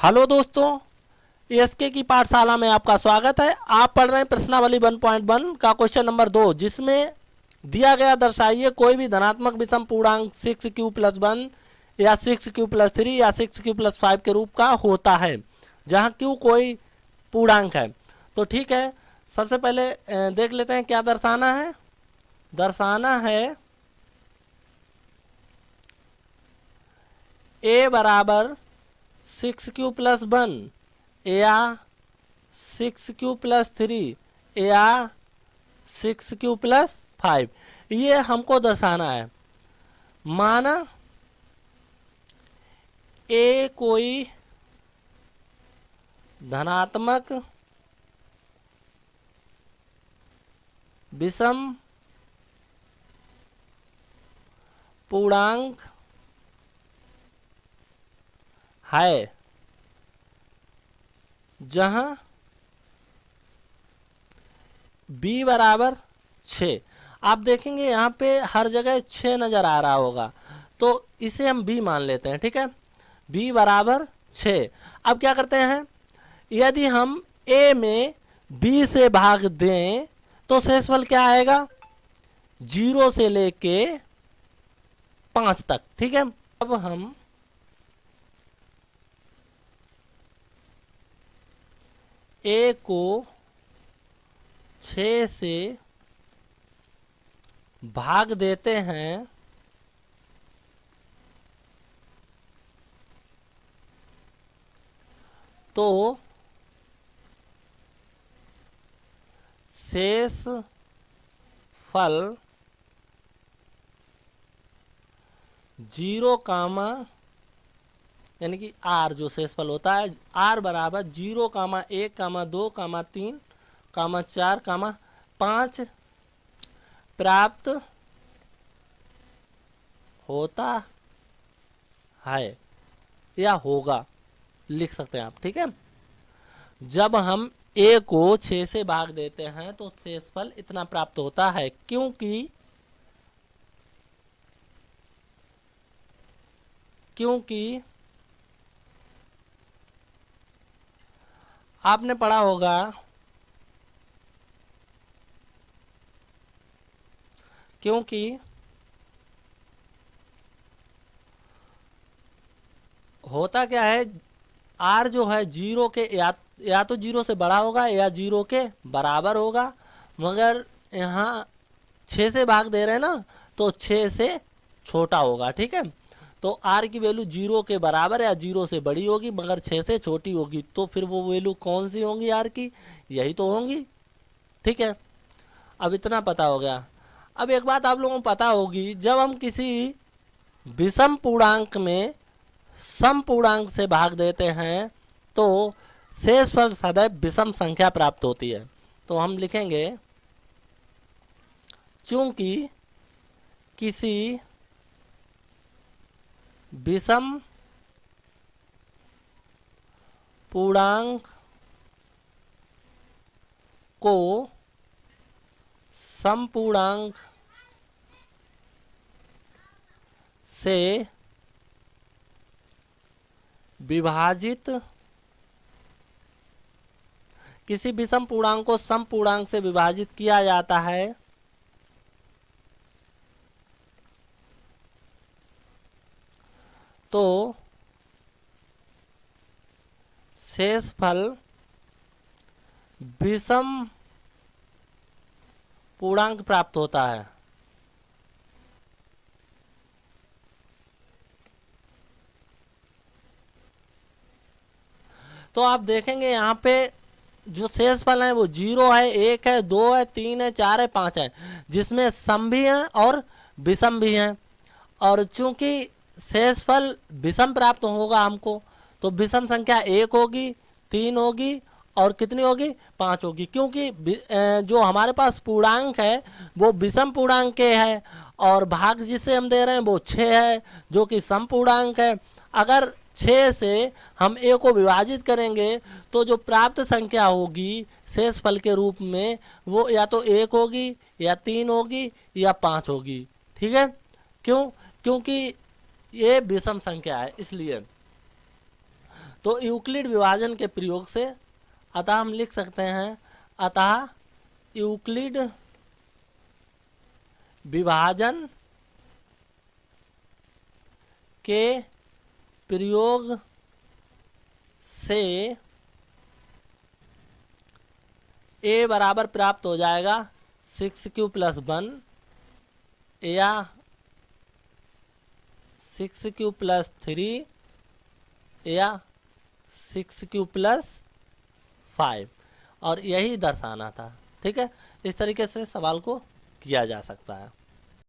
Hello दोस्तों, SK की पाठशाला में आपका स्वागत है। आप पढ़ रहे हैं प्रश्नावली 1.1 का क्वेश्चन नंबर 2, जिसमें दिया गया दर्शाइए कोई भी धनात्मक विषम पूर्णांक 6q+1 या 6q+3 या 6q+5 के रूप का होता है, जहां q कोई पूर्णांक है। तो ठीक है, सबसे पहले देख लेते हैं क्या दर्शाना है। दर्शाना है a बराबर 6q+1 या 6q+3 या 6q+5, ये हमको दर्शाना है। माना ए कोई धनात्मक विषम पूर्णांक है, जहां b बराबर 6। आप देखेंगे यहाँ पे हर जगह 6 नज़र आ रहा होगा, तो इसे हम b मान लेते हैं। ठीक है, b बराबर 6। अब क्या करते हैं, यदि हम a में b से भाग दें तो शेषफल क्या आएगा, 0 से लेके 5 तक। ठीक है, अब हम a को 6 से भाग देते हैं तो शेष फल 0 कामा, यानी कि r जो शेषफल होता है r बराबर 0, 1, 2, 3, 4, 5 प्राप्त होता है या होगा, लिख सकते हैं आप। ठीक है, जब हम a को 6 से भाग देते हैं तो शेषफल इतना प्राप्त होता है, क्योंकि आपने पढ़ा होगा क्योंकि होता क्या है, r जो है 0 के या तो 0 से बड़ा होगा या 0 के बराबर होगा, मगर यहाँ 6 से भाग दे रहे हैं ना, तो 6 से छोटा होगा। ठीक है, तो r की वैल्यू 0 के बराबर या 0 से बड़ी होगी मगर 6 से छोटी होगी, तो फिर वो वैल्यू कौन सी होंगी r की, यही तो होंगी। ठीक है, अब इतना पता हो गया। अब एक बात आप लोगों को पता होगी, जब हम किसी विषम पूर्णांक में सम पूर्णांक से भाग देते हैं तो शेषफल सदैव विषम संख्या प्राप्त होती है। तो हम लिखेंगे, चूंकि किसी विषम पूर्णांक को समपूर्णांक से विभाजित, किसी विषम पूर्णांक को समपूर्णांक से विभाजित किया जाता है तो शेषफल विषम पूर्णांक प्राप्त होता है। तो आप देखेंगे यहाँ पे जो शेषफल है वो 0 है, 1 है, 2 है, 3 है, 4 है, 5 है, जिसमें सम भी हैं और विषम भी हैं। और चूंकि शेषफल विषम प्राप्त होगा हमको, तो विषम संख्या 1 होगी, 3 होगी और कितनी होगी, 5 होगी, क्योंकि जो हमारे पास पूर्णांक है वो विषम पूर्णांक के है और भाग जिसे हम दे रहे हैं वो 6 है जो कि सम पूर्णांक है। अगर 6 से हम a को विभाजित करेंगे तो जो प्राप्त संख्या होगी शेषफल के रूप में वो या तो 1 होगी या 3 होगी या 5 होगी। ठीक है, क्यों? क्योंकि ये विषम संख्या है इसलिए। तो यूक्लिड विभाजन के प्रयोग से अतः हम लिख सकते हैं, अतः यूक्लिड विभाजन के प्रयोग से a बराबर प्राप्त हो जाएगा 6q+1 या 6q+3 या 6q+5, और यही दर्शाना था। ठीक है, इस तरीके से सवाल को किया जा सकता है।